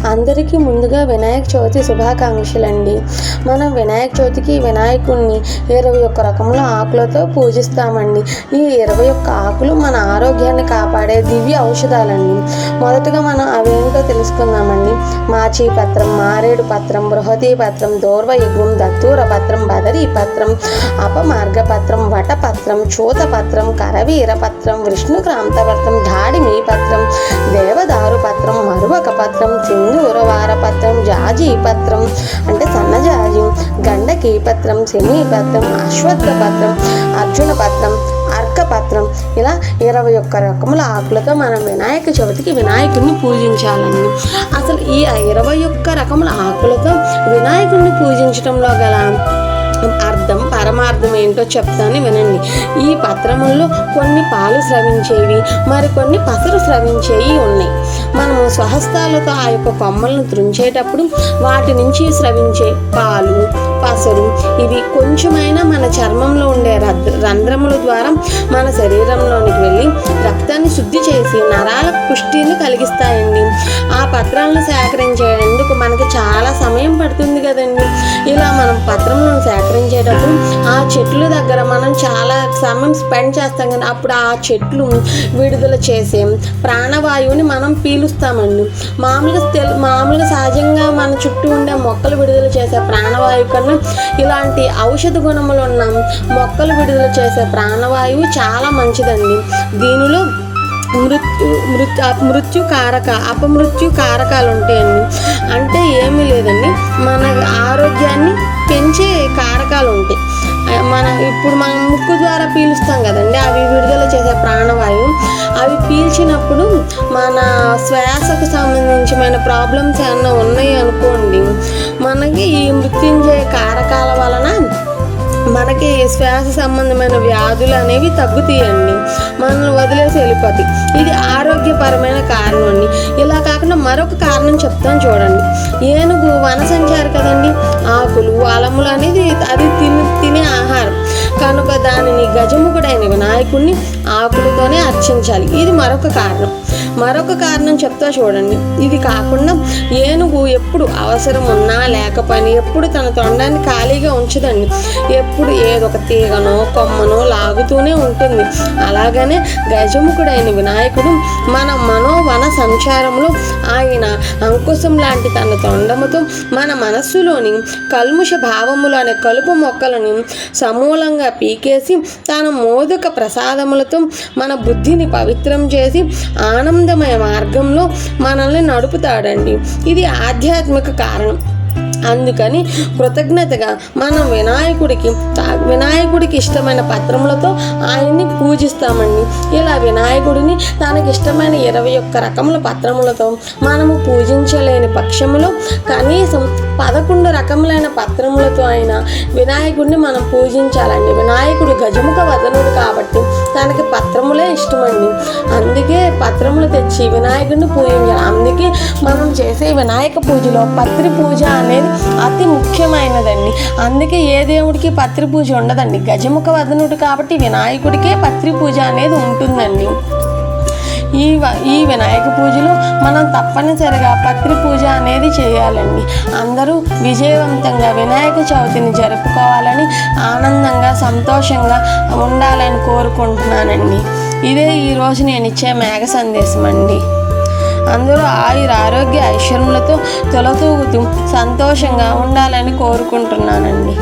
అందరికీ ముందుగా వినాయక చవితి శుభాకాంక్షలండి. మనం వినాయక చవితికి వినాయకుడిని 21 రకముల ఆకులతో పూజిస్తామండి. ఈ 21 ఆకులు మన ఆరోగ్యాన్ని కాపాడే దివ్య ఔషధాలండి. మొదటగా మనం అవేంటో తెలుసుకుందామండి. మాచి పత్రం, మారేడు పత్రం, బృహతి పత్రం, దూర్వయుగం, దత్తూర పత్రం, బదరీ పత్రం, అపమార్గ పత్రం, వటపత్రం, చూత పత్రం, కరవీర పత్రం, విష్ణుక్రాంత పత్రం, ధాడిమి పత్రం, దేవదారు పత్రం, మరువక పత్రం, సింధూరవార పత్రం, జాజీ పత్రం అంటే సన్నజాజి, గండకీ పత్రం, శమీ పత్రం, అశ్వత్థ పత్రం, అర్జున పత్రం, అర్కపత్రం, ఇలా 21 రకముల ఆకులతో మనం వినాయక చవితికి వినాయకుడిని పూజించాలండి. అసలు ఈ 21 రకముల ఆకులతో వినాయకుడిని పూజించడంలో గల అర్థం పరమార్థం ఏంటో చెప్తాను వినండి. ఈ పత్రముల్లో కొన్ని పాలు స్రవించేవి, మరికొన్ని పసరు స్రవించేవి ఉన్నాయి. మనము స్వహస్తాలతో ఆ యొక్క కొమ్మలను త్రుంచేటప్పుడు వాటి నుంచి స్రవించే పాలు, పసరు ఇవి కొంచెమైనా మన చర్మంలో ఉండే రంధ్రముల ద్వారా మన శరీరంలోనికి వెళ్ళి రక్తాన్ని శుద్ధి చేసి నరాల పుష్టిని కలిగిస్తాయండి. ఆ పత్రాలను సేకరించేందుకు మనకి చాలా సమయం పడుతుంది కదండి. ఇలా మనం పత్రములను సేకరించేటప్పుడు ఆ చెట్ల దగ్గర మనం చాలా సమయం స్పెండ్ చేస్తాం కదా, అప్పుడు ఆ చెట్లు విడుదల చేసే ప్రాణవాయువుని మనం పీలుస్తామండి. మామూలుగా సహజంగా మన చుట్టూ ఉండే మొక్కలు విడుదల చేసే ప్రాణవాయువు కన్నా ఇలాంటి ఔషధ గుణములు ఉన్న మొక్కలు విడుదల చేసే ప్రాణవాయువు చాలా మంచిదండి. దీనిలో మృత్యుకారక అపమృత్యు కారకాలు ఉంటాయండి. అంటే ఏమీ లేదండి, మన ఆరోగ్యాన్ని పెంచే కారకాలు ఉంటాయి. ఇప్పుడు మనం ముక్కు ద్వారా పీలుస్తాం కదండి, అవి విడుదల చేసే ప్రాణవాయువు. అవి పీల్చినప్పుడు మన శ్వాసకు సంబంధించిన ప్రాబ్లమ్స్ ఏమన్నా ఉన్నాయి అనుకోండి, మనకి ఈ మృత్యుంజయ కారకాల వలన మనకి శ్వాస సంబంధమైన వ్యాధులు అనేవి తగ్గుతాయండి, మనల్ని వదిలేసి వెళ్ళిపోతాయి. ఇది ఆరోగ్యపరమైన కారణం అండి. ఇలా కాకుండా మరొక కారణం చెప్తాను చూడండి. ఏనుగు వన సంచారి కదండి, ఆకులు అలములు అనేది అది తినే ఆహారం కనుక దానిని గజముఖుడైన వినాయకుడిని ఆకులతోనే అర్చించాలి. ఇది మరొక కారణం చెప్తా చూడండి. ఇది కాకుండా ఏనుగు ఎప్పుడు అవసరం ఉన్నా లేకపోయినా ఎప్పుడు తన తొండాన్ని ఖాళీగా ఉంచదండి. ఎప్పుడు ఏదో ఒక తీగనో కొమ్మనో లాగుతూనే ఉంటుంది. అలాగనే గజముఖుడైన వినాయకుడు మన మనోవన సంచారంలో ఆయన అంకుశం లాంటి తన తొండముతో మన మనస్సులోని కల్ముష భావములు అనే కలుపు మొక్కలను సమూలంగా పీకేసి తన మోదక ప్రసాదములతో మన బుద్ధిని పవిత్రం చేసి ఆనందమయ మార్గంలో మనల్ని నడుపుతాడండి. ఇది ఆధ్యాత్మిక కారణం. అందుకని కృతజ్ఞతగా మనం వినాయకుడికి ఇష్టమైన పత్రములతో ఆయన్ని పూజిస్తామండి. ఇలా వినాయకుడిని తనకి ఇష్టమైన 21 రకముల పత్రములతో మనము పూజించలేని పక్షములో కనీసం 11 రకములైన పత్రములతో అయినా వినాయకుడిని మనం పూజించాలండి. వినాయకుడు గజముఖ వదనుడు కాబట్టి తనకి పత్రములే ఇష్టమండి. అందుకే పత్రములు తెచ్చి వినాయకుడిని పూజించాలి. అందుకే మనం చేసే వినాయక పూజలో పత్రి పూజ అనేది అతి ముఖ్యమైనదండి. అందుకే ఏ దేవుడికి పత్రి పూజ ఉండదండి. గజముఖ వదనుడు కాబట్టి వినాయకుడికే పత్రి పూజ అనేది ఉంటుందండి. ఈ వినాయక పూజలో మనం తప్పనిసరిగా పత్రి పూజ అనేది చేయాలండి. అందరూ విజయవంతంగా వినాయక చవితిని జరుపుకోవాలని, ఆనందంగా సంతోషంగా ఉండాలని కోరుకుంటున్నానండి. ఇదే ఈరోజు నేను ఇచ్చే మేఘ సందేశం అండి. అందరూ ఆరోగ్య ఐశ్వర్యములతో తొలతూగుతూ సంతోషంగా ఉండాలని కోరుకుంటున్నానండి.